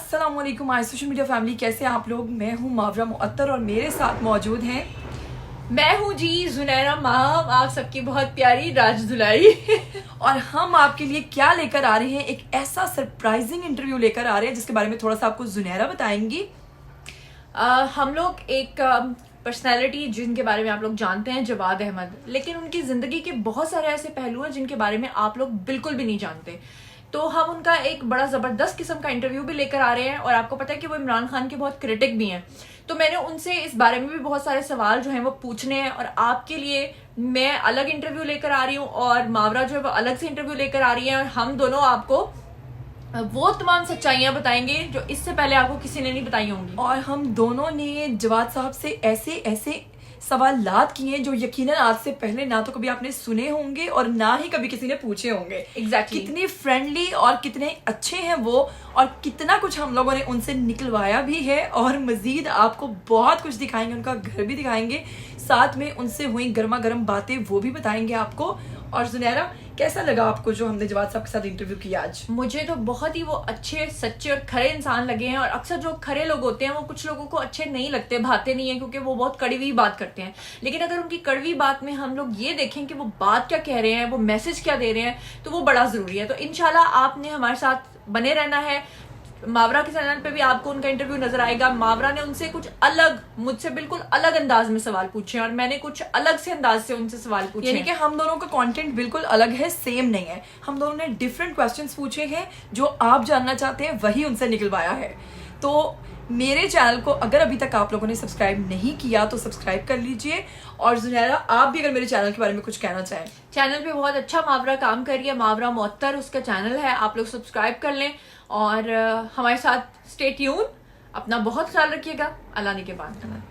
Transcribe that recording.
अस्सलाम वालेकुम आई social media family, कैसे हैं आप लोग। मैं हूं मावरा मुअत्तर और मेरे साथ मौजूद हैं मैं हूं जी जुनैरा माम, आप सबकी बहुत प्यारी राज दुलाई। और हम आपके लिए क्या लेकर आ रहे हैं, एक ऐसा सरप्राइजिंग इंटरव्यू लेकर आ रहे हैं जिसके बारे में थोड़ा सा आपको जुनैरा बताएंगी। हम लोग एक पर्सनैलिटी जिनके बारे में आप लोग जानते हैं, जवाद अहमद, लेकिन उनकी ज़िंदगी के बहुत सारे ऐसे पहलू हैं जिनके बारे में आप लोग बिल्कुल भी नहीं जानते। तो हम उनका एक बड़ा ज़बरदस्त किस्म का इंटरव्यू भी लेकर आ रहे हैं और आपको पता है कि वो इमरान खान के बहुत क्रिटिक भी हैं। तो मैंने उनसे इस बारे में भी बहुत सारे सवाल जो हैं वो पूछने हैं और आपके लिए मैं अलग इंटरव्यू लेकर आ रही हूँ और मावरा जो है वो अलग से इंटरव्यू लेकर आ रही है और हम दोनों आपको वो तमाम सच्चाइयाँ बताएंगे जो इससे पहले आपको किसी ने नहीं बताई होंगी। और हम दोनों ने जवाद साहब से ऐसे ऐसे सवालात किए जो यकीनन आज से पहले ना तो कभी आपने सुने होंगे और ना ही कभी किसी ने पूछे होंगे। Exactly. कितने फ्रेंडली और कितने अच्छे हैं वो, और कितना कुछ हम लोगों ने उनसे निकलवाया भी है और मजीद आपको बहुत कुछ दिखाएंगे, उनका घर भी दिखाएंगे, साथ में उनसे हुई गर्मा गर्म बातें वो भी बताएंगे आपको। और जुनैरा, कैसा लगा आपको जो हमने जवाद साहब के साथ इंटरव्यू किया आज? मुझे तो बहुत ही वो अच्छे, सच्चे और खरे इंसान लगे हैं। और अक्सर जो खरे लोग होते हैं वो कुछ लोगों को अच्छे नहीं लगते, भाते नहीं है, क्योंकि वो बहुत कड़वी बात करते हैं। लेकिन अगर उनकी कड़वी बात में हम लोग ये देखें कि वो बात क्या कह रहे हैं, वो मैसेज क्या दे रहे हैं, तो वो बड़ा ज़रूरी है। तो इंशाल्लाह आपने हमारे साथ बने रहना है। मावरा के चैनल पे भी आपको उनका इंटरव्यू नजर आएगा। मावरा ने उनसे कुछ अलग, मुझसे बिल्कुल अलग अंदाज में सवाल पूछे और मैंने कुछ अलग से अंदाज से उनसे सवाल पूछे। यानी कि हम दोनों का कंटेंट बिल्कुल अलग है, सेम नहीं है। हम दोनों ने डिफरेंट क्वेश्चंस पूछे हैं, जो आप जानना चाहते हैं वही उनसे निकलवाया है। तो मेरे चैनल को अगर अभी तक आप लोगों ने सब्सक्राइब नहीं किया तो सब्सक्राइब कर लीजिए। और जुनैरा, आप भी अगर मेरे चैनल के बारे में कुछ कहना चाहें। चैनल पे बहुत अच्छा मावरा काम कर रही है, मावरा मुअत्तर उसका चैनल है, आप लोग सब्सक्राइब कर लें और हमारे साथ स्टे ट्यून। अपना बहुत ख्याल रखिएगा। अल्लाह ने के बाद।